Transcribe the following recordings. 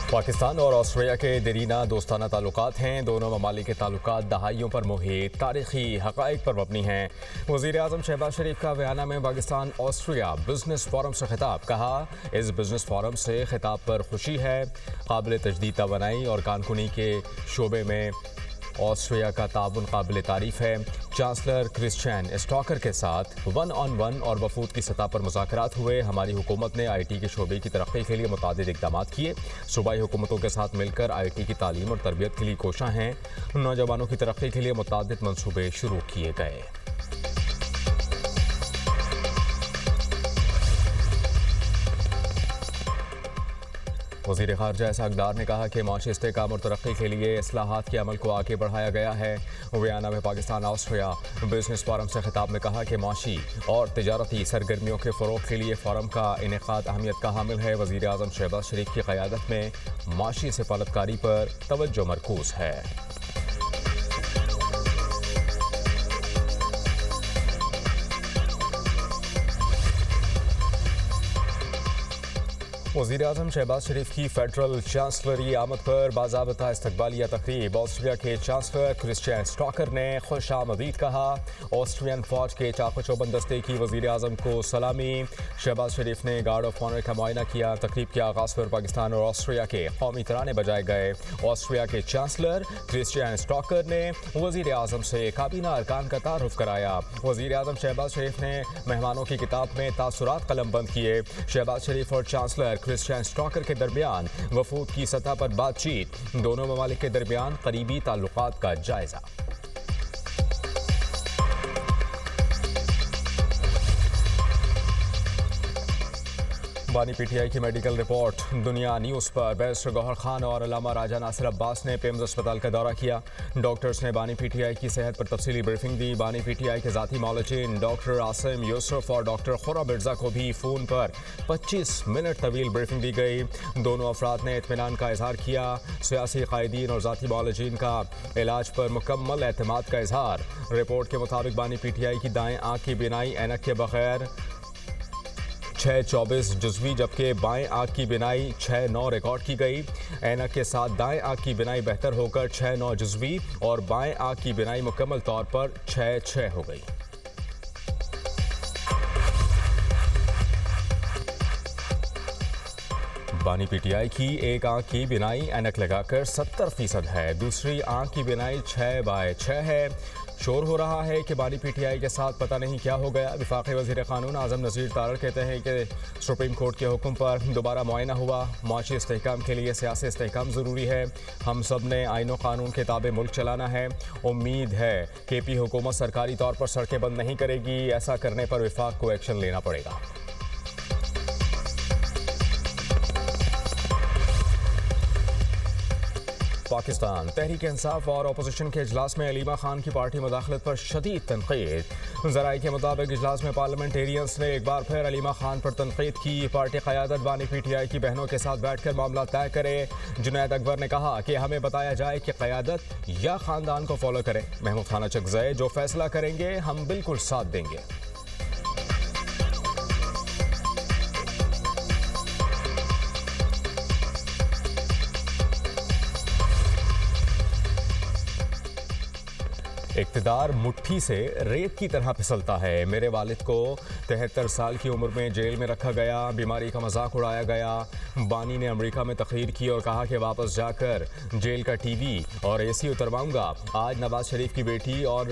पाकिस्तान और ऑस्ट्रेलिया के दरीना दोस्ताना ताल्लुकात हैं। दोनों ममालिक के ताल्लुकात दहाइयों पर मुहित तारीखी हक़ाइक़ पर मबनी हैं। वज़ीर आज़म शहबाज शरीफ का बयाना में पाकिस्तान ऑस्ट्रेलिया बिजनेस फोरम से खिताब। कहा, इस बिजनेस फोरम से खिताब पर खुशी है। काबिल तजदीद तवानाई और कानकुनी के शोबे में ऑस्ट्रेलिया का ताउन काबिल तारीफ़ है। चांसलर क्रिश्चियन स्टॉकर के साथ 1-on-1 और वफूद की सतह पर मुज़ाकरात हुए। हमारी हुकूमत ने IT के शोबे की तरक्की के लिए मुतादिद इक़दाम किए। सूबाई हुकूमतों के साथ मिलकर IT की तालीम और तरबियत के लिए कोशां हैं। नौजवानों की तरक्की के लिए मुतादिद मनसूबे शुरू किए गए। वज़ीर ख़ारजा इसहाक़ डार ने कहा कि माशी इस्तेहकाम और तरक्की के लिए इस्लाहात के अमल को आगे बढ़ाया गया है। बयाना में पाकिस्तान ऑस्ट्रेलिया बिजनेस फोरम से खिताब में कहा कि माशी और तिजारती सरगर्मियों के फ़रोग़ के लिए फोरम का इनेक़ाद अहमियत का हामिल है। वज़ीर आज़म शहबाज शरीफ की क़यादत में माशी सफ़ारतकारी पर तवज्जो मरकूज़ है। वज़ीर आज़म शहबाज शरीफ की फेडरल चांसलरी आमद पर बाज़ाबता इस्तकबालिया तक़रीब। ऑस्ट्रेलिया के चांसलर क्रिश्चियन स्टॉकर ने खुशामदीद कहा। ऑस्ट्रियन फ़ौज के चाको चौबंद दस्ते की वज़ीर आज़म को सलामी। शहबाज शरीफ ने गार्ड ऑफ ऑनर का मुआयना किया। तक़रीब के आगाज़ पर पाकिस्तान और ऑस्ट्रेलिया के कौमी तराने बजाए गए। ऑस्ट्रेलिया के चांसलर क्रिश्चियन स्टॉकर ने वज़ीर आज़म से काबीना अरकान का तारुफ कराया। वज़ीर आज़म शहबाज शरीफ ने मेहमानों की किताब में तासुरात कलमबंद किए। शहबाज शरीफ और चांसलर क्रिश्चियन स्टॉकर के दरमियान वफूद की सतह पर बातचीत। दोनों ममालिक के दरमियान करीबी ताल्लुकात का जायजा। बानी PTI की मेडिकल रिपोर्ट। दुनिया न्यूज़ पर बैरिस्टर गौहर खान और अल्लामा राजा नासिर अब्बास ने पेम्स अस्पताल का दौरा किया। डॉक्टर्स ने बानी PTI की सेहत पर तफसीली ब्रीफिंग दी। बानी PTI के ज़ाती मौलचिन डॉक्टर आसिम यूसुफ और डॉक्टर खुरा मिर्ज़ा को भी फ़ोन पर 25 मिनट तवील ब्रीफिंग दी गई। दोनों अफराद ने इत्मीनान का इजहार किया। सियासी कायदीन और ज़ाती मौलचिन का इलाज पर मुकम्मल एतमाद का इजहार। रिपोर्ट के मुताबिक बानी PTI की दाएँ आँख की बिनाई ऐनक के बगैर 6-24 जुज़वी, जबकि बाएं आँख की बिनाई 6-9 रिकॉर्ड की गई। ऐनक के साथ दाएं आँख की बिनाई बेहतर होकर 6-9 जुज़वी और बाएं आँख की बिनाई मुकम्मल तौर पर 6-6 हो गई। बानी PTI की एक आँख की बिनाई ऐनक लगाकर 70% है। दूसरी आँख की बिनाई 6/6 है। शोर हो रहा है कि बानी PTI के साथ पता नहीं क्या हो गया। वफाकी वज़ीर क़ानून आज़म नज़ीर तारड़ कहते हैं कि सुप्रीम कोर्ट के हुक्म पर दोबारा मुआयना हुआ। माशी इस्तेहकाम के लिए सियासी इस्तेहकाम ज़रूरी है। हम सब ने आईन व कानून के ताबे मुल्क चलाना है। उम्मीद है कि KP हुकूमत सरकारी तौर पर सड़कें बंद नहीं करेगी। ऐसा करने पर वफाक को एक्शन लेना पड़ेगा। पाकिस्तान तहरीक इंसाफ और अपोजिशन के इजलास में अलीमा खान की पार्टी मुदाखलत पर शदीद तनकीद। ज़राए के मुताबिक इजलास में पार्लियामेंटेरियंस ने एक बार फिर अलीमा खान पर तनकीद की। पार्टी क़यादत बानी PTI की बहनों के साथ बैठकर मामला तय करे। जुनैद अकबर ने कहा कि हमें बताया जाए कि क़यादत या ख़ानदान को फॉलो करें। महमूद खाना चकज़ई जो फैसला करेंगे हम बिल्कुल साथ देंगे। इक़्तिदार मुट्ठी से रेत की तरह फिसलता है। मेरे वालिद को 73 साल की उम्र में जेल में रखा गया। बीमारी का मजाक उड़ाया गया। बानी ने अमेरिका में तकरीर की और कहा कि वापस जाकर जेल का TV और AC उतरवाऊंगा। आज नवाज शरीफ की बेटी और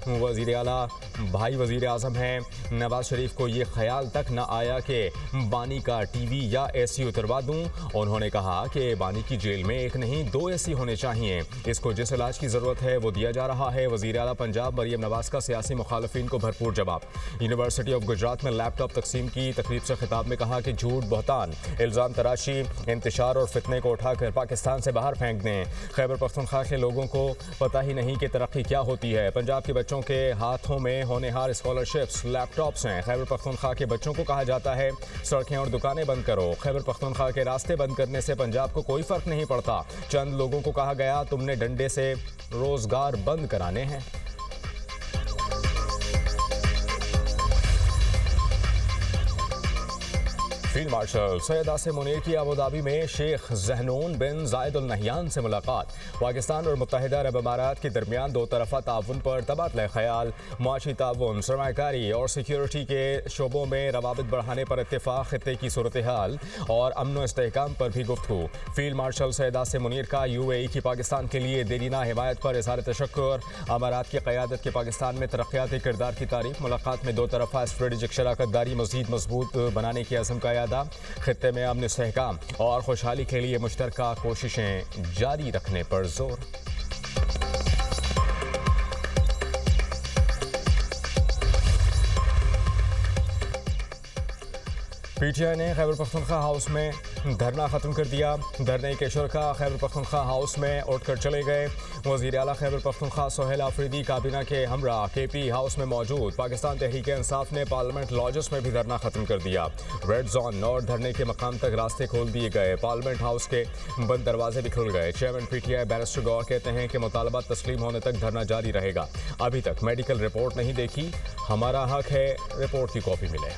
वज़ीर आला भाई वज़ीर आज़म हैं। नवाज शरीफ को ये ख्याल तक न आया कि बानी का TV या AC उतरवा दूं। उन्होंने कहा कि बानी की जेल में एक नहीं 2 AC होने चाहिए। इसको जिस इलाज की ज़रूरत है वो दिया जा रहा है। वज़ीर आला पंजाब मरियम नवाज का सियासी मुखालफिन को भरपूर जवाब। यूनिवर्सिटी ऑफ गुजरात में लैपटॉप तकसीम की तकरीब से खिताब में कहा कि झूठ, बहतान, इल्ज़ाम तराशी, इंतशार और फितने को उठाकर पाकिस्तान से बाहर फेंक दें। खैबर पख्तूनख्वा के लोगों को पता ही नहीं कि तरक्की क्या होती है। पंजाब के बच्चों के हाथों में होनहार स्कॉलरशिप्स, लैपटॉप्स हैं। खैबर पख्तूनख्वा के बच्चों को कहा जाता है सड़कें और दुकानें बंद करो। खैबर पख्तूनख्वा के रास्ते बंद करने से पंजाब को कोई फ़र्क नहीं पड़ता। चंद लोगों को कहा गया तुमने डंडे से रोज़गार बंद कराने हैं। फील्ड मार्शल सैयद आसिम मुनीर की अबू धाबी में शेख ज़हनून बिन जायद अल नहयान से मुलाकात। पाकिस्तान और मुत्तहिदा अरब अमारात के दरमियान दो तरफ़ा ताउन पर तबादला ख्याल, मुआशी ताउन, सरमाकारी और सिक्योरिटी के शोबों में रवाबित बढ़ाने पर इत्तेफाक, खित्ते की सूरत हाल और अमन व इस्तेहकाम पर भी गुफ्तगू। फील्ड मार्शल सैयद आसिम मुनीर का UAE की पाकिस्तान के लिए देरीना हिमायत पर इज़हार तशक्कुर। अमारात की क़यादत के पाकिस्तान में तरक्याती किरदार की तारीफ। मुलाकात में दो तरफ़ा स्ट्रेटेजिक शराकत दारी मज़ीद मजबूत बनाने की अज़म का यादा। खित्ते में अमन, इस्तेहकाम और खुशहाली के लिए मुश्तरका कोशिशें जारी रखने पर जोर। PTI ने खैबर पख्तूनख्वा हाउस में धरना ख़त्म कर दिया। धरने के शुरका खैबर पख्तूनख्वा हाउस में उठकर चले गए। वज़ीर आला खैबर पख्तूनख्वा सोहेल आफरीदी काबीना के हमरा KP हाउस में मौजूद। पाकिस्तान तहरीक इंसाफ ने पार्लियामेंट लॉजेस में भी धरना ख़त्म कर दिया। रेड जोन और धरने के मकाम तक रास्ते खोल दिए गए। पार्लियामेंट हाउस के बंद दरवाजे भी खुल गए। चेयरमैन PTI बैरिस्टर गौर कहते हैं कि मुतालबा तस्लीम होने तक धरना जारी रहेगा। अभी तक मेडिकल रिपोर्ट नहीं देखी, हमारा हक है रिपोर्ट की कॉपी मिले।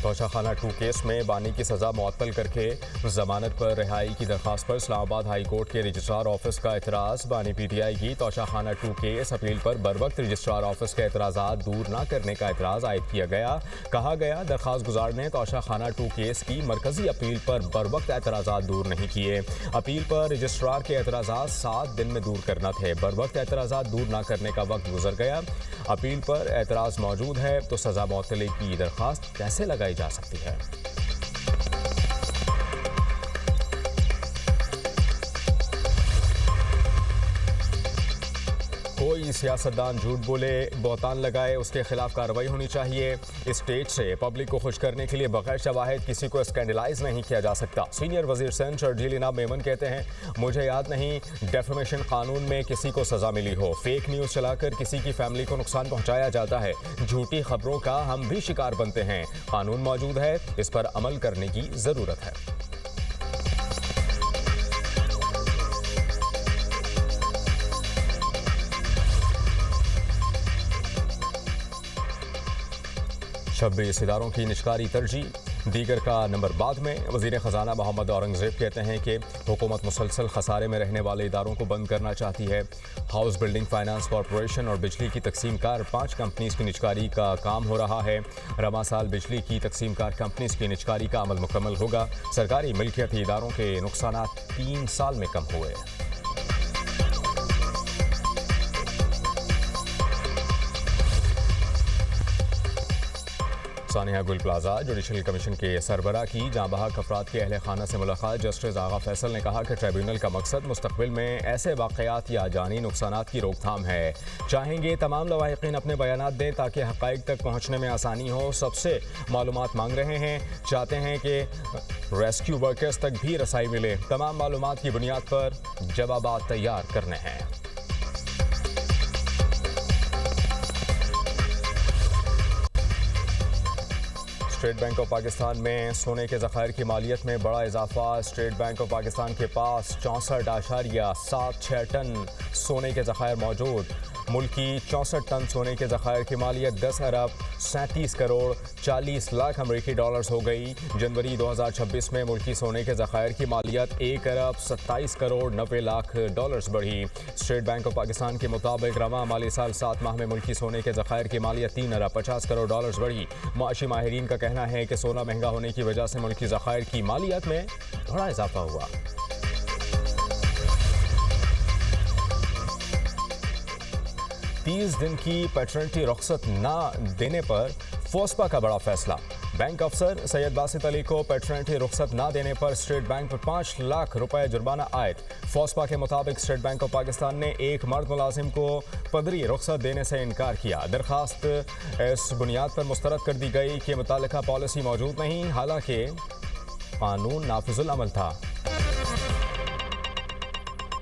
तोशाखाना 2 केस में बानी की सज़ा मुअत्तल करके जमानत पर रिहाई की दरख्वास्त पर इस्लामाबाद हाई कोर्ट के रजिस्ट्रार ऑफिस का एतराज़। बानी PTI की तोशाखाना 2 केस अपील पर बर वक्त रजिस्ट्रार ऑफिस के एतराज़ात दूर न करने का एतराज़ आयद किया गया। कहा गया दरख्वास्त गुजार ने तोशाखाना 2 केस की मरकजी अपील पर बर वक्त एतराज़ात दूर नहीं किए। अपील पर रजिस्ट्रार के एतराज़ात 7 दिन में दूर करना थे। बर वक्त एतराज़ात दूर न करने का वक्त गुजर गया। अपील पर एतराज़ मौजूद है तो सज़ा मुअत्तली की दरख्वास्त कैसे लगाई जा सकती है। कोई सियासतदान झूठ बोले, बहतान लगाए, उसके खिलाफ कार्रवाई होनी चाहिए। स्टेज से पब्लिक को खुश करने के लिए बगैर शवाहिद किसी को स्कैंडलाइज नहीं किया जा सकता। सीनियर वजीर सिंध शर्जील इनाम मेमन कहते हैं, मुझे याद नहीं डेफेमेशन कानून में किसी को सजा मिली हो। फेक न्यूज़ चलाकर किसी की फैमिली को नुकसान पहुंचाया जाता है। झूठी खबरों का हम भी शिकार बनते हैं। कानून मौजूद है, इस पर अमल करने की ज़रूरत है। छब्बीस इदारों की निजकारी तरजीह, दीगर का नंबर बाद में। वज़ीर ख़जाना मोहम्मद औरंगज़ेब कहते हैं कि हुकूमत मुसलसल खसारे में रहने वाले इदारों को बंद करना चाहती है। हाउस बिल्डिंग फाइनेंस कॉरपोरेशन और बिजली की तकसीम कार 5 कंपनीज़ की निजकारी का काम हो रहा है। रमा साल बिजली की तकसीम कार कंपनीज़ की निजकारी का अमल मुकम्मल होगा। सरकारी मिल्कियती इदारों के नुकसान 3 साल में कम हुए। सानिया गुल प्लाजा जुडिशल कमीशन के सरबराह की जहाँ बहक अफराद के अहल खाना से मुलाकात। जस्टिस आगा फैसल ने कहा कि ट्रिब्यूनल का मकसद मुस्तकबिल में ऐसे वाक़यात या जानी नुकसानात की रोकथाम है। चाहेंगे तमाम लवाहिकीन अपने बयानात दें ताकि हक़ाइक़ तक पहुँचने में आसानी हो। सबसे मालूमात मांग रहे हैं, चाहते हैं कि रेस्क्यू वर्कर्स तक भी रसाई मिले। तमाम मालूमात की बुनियाद पर जवाबात तैयार करने हैं। स्टेट बैंक ऑफ पाकिस्तान में सोने के ज़खायर की मालियत में बड़ा इजाफा। स्टेट बैंक ऑफ पाकिस्तान के पास 64.76 टन सोने के ज़खायर मौजूद। मुल्की 64 टन सोने के ज़खायर की मालियत 10 अरब 37 करोड़ 40 लाख अमरीकी डॉलर्स हो गई। जनवरी 2026 में मुल्की सोने के ज़खायर की मालियत 1 अरब 27 करोड़ 90 लाख डॉलर्स बढ़ी। स्टेट बैंक ऑफ पाकिस्तान के मुताबिक रवां माली साल 7 माह में मुल्की सोने के ज़खायर की मालियत 3 अरब 50 करोड़ डॉलर्स बढ़ी। माशी माहिरीन का कहना है कि सोना महंगा होने की वजह से मुल्की ज़खायर की मालियत में बड़ा इजाफा हुआ। 30 दिन की पैटर्निटी रुख्सत न देने पर फोस्पा का बड़ा फैसला। बैंक अफसर सैयद बासित अली को पैटर्निटी रुख्सत न देने पर स्टेट बैंक पर 5 लाख रुपए जुर्माना आयद। फोस्पा के मुताबिक स्टेट बैंक ऑफ पाकिस्तान ने एक मर्द मुलाजिम को पदरी रुख्सत देने से इनकार किया। दरखास्त इस बुनियाद पर मुस्तरद कर दी गई कि मुतालिका पॉलिसी मौजूद नहीं, हालांकि कानून नाफिजुल अमल था।